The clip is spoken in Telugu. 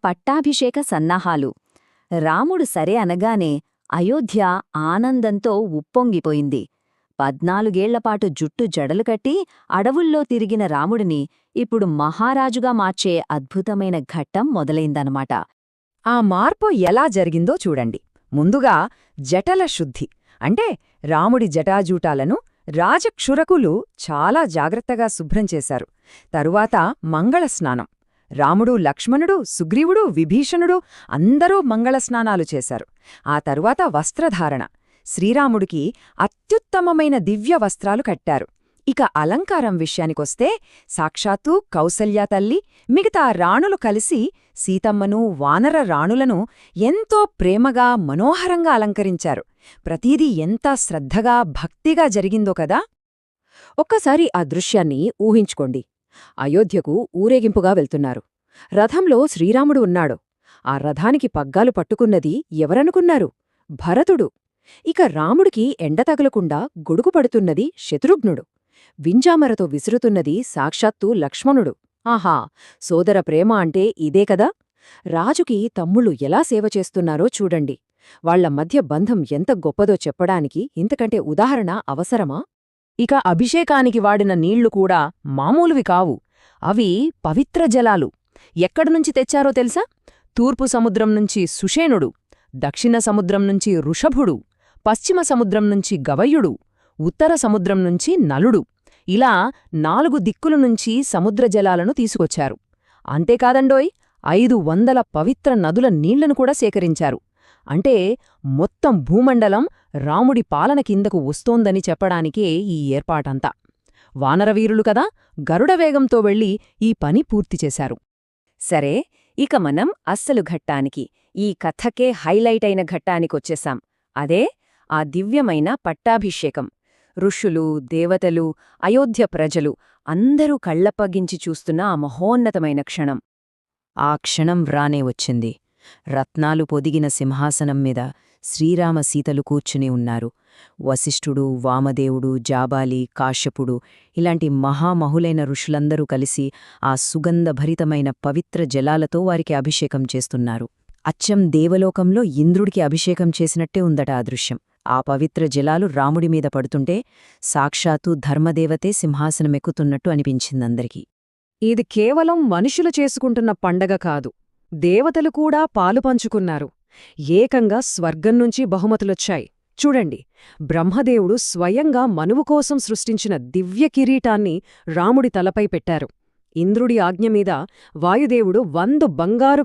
పట్టాభిషేక సన్నాహాలు. రాముడు సరే అనగానే అయోధ్య ఆనందంతో ఉప్పొంగిపోయింది. 14ఏళ్లపాటు జుట్టు జడలు కట్టి అడవుల్లో తిరిగిన రాముడిని ఇప్పుడు మహారాజుగా మార్చే అద్భుతమైన ఘట్టం మొదలైందన్నమాట. ఆ మార్పు ఎలా జరిగిందో చూడండి. ముందుగా జటల శుద్ధి అంటే రాముడి జటాజూటాలను రాజక్షురకులు చాలా జాగ్రత్తగా శుభ్రం చేశారు. తరువాత మంగళస్నానం. రాముడు, లక్ష్మణుడు, సుగ్రీవుడు, విభీషణుడు అందరూ మంగళస్నానాలు చేశారు. ఆ తరువాత వస్త్రధారణ. శ్రీరాముడికి అత్యుత్తమమైన దివ్య వస్త్రాలు కట్టారు. ఇక అలంకారం విషయానికొస్తే సాక్షాత్తూ కౌసల్యా తల్లి, మిగతా రాణులు కలిసి సీతమ్మను, వానర రాణులను ఎంతో ప్రేమగా, మనోహరంగా అలంకరించారు. ప్రతీదీ ఎంత శ్రద్ధగా, భక్తిగా జరిగిందో కదా. ఒక్కసారి ఆ దృశ్యాన్ని ఊహించుకోండి. అయోధ్యకు ఊరేగింపుగా వెళ్తున్నారు. రథంలో శ్రీరాముడు ఉన్నాడు. ఆ రథానికి పగ్గాలు పట్టుకున్నది ఎవరనుకున్నారు? భరతుడు. ఇక రాముడికి ఎండ తగలకుండా గొడుగు పడుతున్నది శత్రుఘ్నుడు. వింజామరతో విసురుతున్నది సాక్షాత్తు లక్ష్మణుడు. ఆహా, సోదర ప్రేమ అంటే ఇదే కదా. రాజుకి తమ్ముళ్ళు ఎలా సేవ చేస్తున్నారో చూడండి. వాళ్ల మధ్య బంధం ఎంత గొప్పదో చెప్పడానికి ఇంతకంటే ఉదాహరణ అవసరమా? ఇక అభిషేకానికి వాడిన నీళ్లు కూడా మామూలువి కావు. అవి పవిత్ర జలాలు. ఎక్కడినుంచి తెచ్చారో తెలుసా? తూర్పు సముద్రం నుంచి సుషేణుడు, దక్షిణ సముద్రం నుంచి ఋషభుడు, పశ్చిమ సముద్రం నుంచి గవయ్యుడు, ఉత్తర సముద్రం నుంచి నలుడు. ఇలా 4 దిక్కుల నుంచి సముద్ర జలాలను తీసుకొచ్చారు. అంతేకాదండోయ్, 500 పవిత్ర నదుల నీళ్లను కూడా సేకరించారు. అంటే మొత్తం భూమండలం రాముడి పాలన కిందకు వస్తోందని చెప్పడానికే ఈ ఏర్పాటంతా. వానరవీరులు కదా, గరుడవేగంతో వెళ్లి ఈ పని పూర్తి చేశారు. సరే, ఇక మనం అస్సలు ఘట్టానికి, ఈ కథకే హైలైట్ అయిన ఘట్టానికొచ్చేశాం. అదే ఆ దివ్యమైన పట్టాభిషేకం. ఋషులు, దేవతలు, అయోధ్య ప్రజలు అందరూ కళ్లప్పగించి చూస్తున్న ఆ మహోన్నతమైన క్షణం. ఆ క్షణం రానే వచ్చింది. రత్నాలు పొదిగిన సింహాసనం మీద శ్రీరామ సీతలు కూర్చుని ఉన్నారు. వశిష్ఠుడు, వామదేవుడు, జాబాలి, కాశ్యపుడు ఇలాంటి మహామహులైన ఋషులందరూ కలిసి ఆ సుగంధభరితమైన పవిత్ర జలాలతో వారికి అభిషేకం చేస్తున్నారు. అచ్చం దేవలోకంలో ఇంద్రుడికి అభిషేకం చేసినట్టే ఉందట ఆ దృశ్యం. ఆ పవిత్ర జలాలు రాముడి మీద పడుతుంటే సాక్షాత్తు ధర్మదేవతే సింహాసనమెక్కుతున్నట్టు అనిపించిందందరికీ. ఇది కేవలం మనుషులు చేసుకుంటున్న పండగ కాదు. దేవతలు కూడా పాలు పంచుకున్నారు. ఏకంగా స్వర్గం నుంచి బహుమతులొచ్చాయి. చూడండి, బ్రహ్మదేవుడు స్వయంగా మనువు కోసం సృష్టించిన దివ్య కిరీటాన్ని రాముడి తలపై పెట్టారు. ఇంద్రుడి ఆజ్ఞమీద వాయుదేవుడు 100 బంగారు